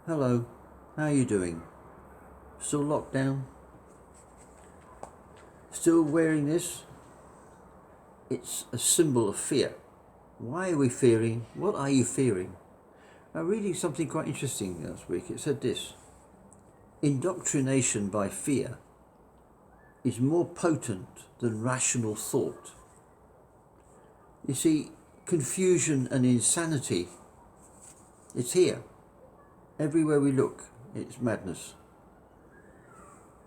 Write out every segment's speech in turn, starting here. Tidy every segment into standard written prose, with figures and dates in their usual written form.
Hello, how are you doing? Still locked down? Still wearing this? It's a symbol of fear. Why are we fearing? What are you fearing? I'm reading something quite interesting last week. It said this: indoctrination by fear is more potent than rational thought. You see, confusion and insanity, it's here. Everywhere we look, it's madness.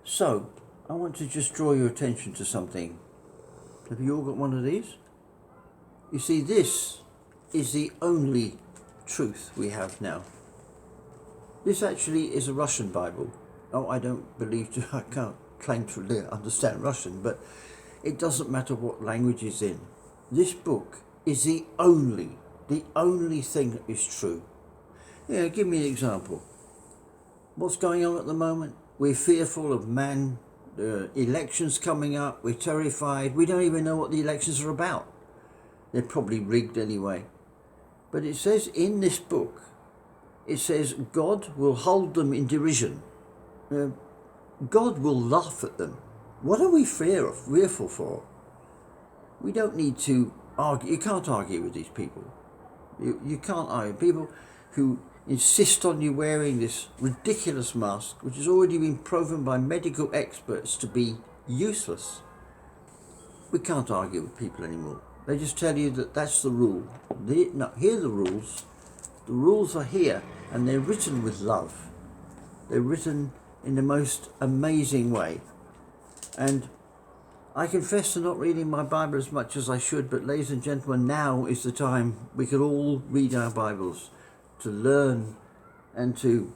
So, I want to just draw your attention to something. Have you all got one of these? You see, this is the only truth we have now. This actually is a Russian Bible. Oh, I can't claim to understand Russian, but it doesn't matter what language it's in. This book is the only thing that is true. Yeah, give me an example. What's going on at the moment? We're fearful of elections coming up. We're terrified. We don't even know what the elections are about. They're probably rigged anyway. But it says in this book, it says God will hold them in derision. God will laugh at them. What are we fearful for? We don't need to argue. You can't argue with these people. You can't argue. People who insist on you wearing this ridiculous mask, which has already been proven by medical experts to be useless. We can't argue with people anymore. They just tell you that that's the rule. Here are the rules. The rules are here, and they're written with love. They're written in the most amazing way. And I confess to not reading my Bible as much as I should, but ladies and gentlemen, now is the time we could all read our Bibles to learn and to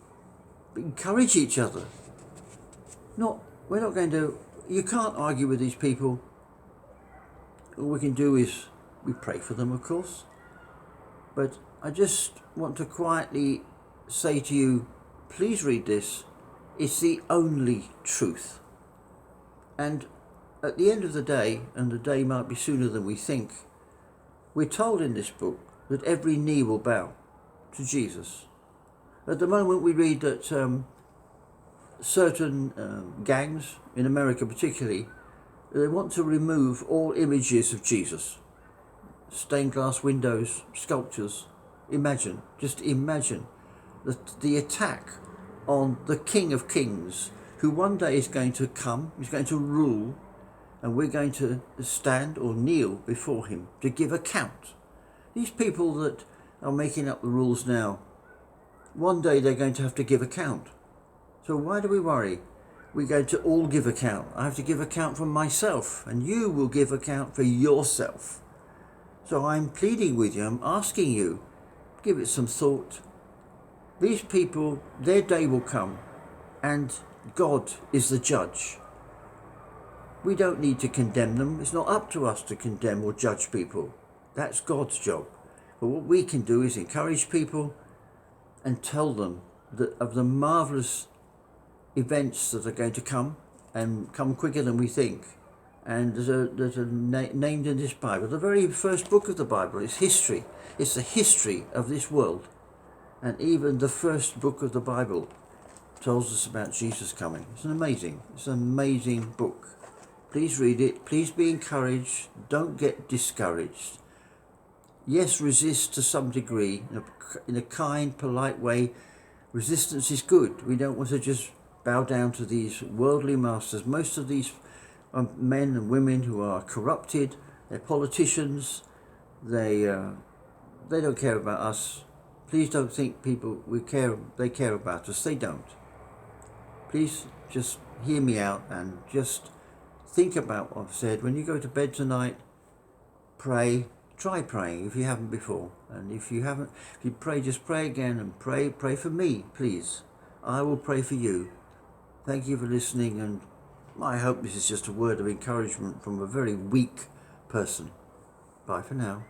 encourage each other. You can't argue with these people. All we can do is we pray for them, of course. But I just want to quietly say to you, please read this. It's the only truth. And at the end of the day, and the day might be sooner than we think, we're told in this book that every knee will bow to Jesus. At the moment we read that certain gangs, in America particularly, they want to remove all images of Jesus. Stained glass windows, sculptures. Just imagine the attack on the King of Kings, who one day is going to come, he's going to rule, and we're going to stand or kneel before him to give account. These people that are making up the rules now, one day they're going to have to give account. So why do we worry? We're going to all give account. I have to give account for myself, and you will give account for yourself. So I'm pleading with you, I'm asking you, give it some thought. These people, their day will come, and God is the judge. We don't need to condemn them. It's not up to us to condemn or judge people. That's God's job. But what we can do is encourage people and tell them that of the marvellous events that are going to come, and come quicker than we think. And there's a named in this Bible. The very first book of the Bible is history. It's the history of this world. And even the first book of the Bible tells us about Jesus coming. It's an amazing book. Please read it. Please be encouraged. Don't get discouraged. Yes, resist to some degree, in a kind, polite way. Resistance is good. We don't want to just bow down to these worldly masters. Most of these men and women who are corrupted, they're politicians, they don't care about us. Please don't think they care about us. They don't. Please just hear me out and just think about what I've said. When you go to bed tonight, pray. Try praying if you haven't before. And if you pray, just pray again, and pray for me, please. I will pray for you. Thank you for listening, and I hope this is just a word of encouragement from a very weak person. Bye for now.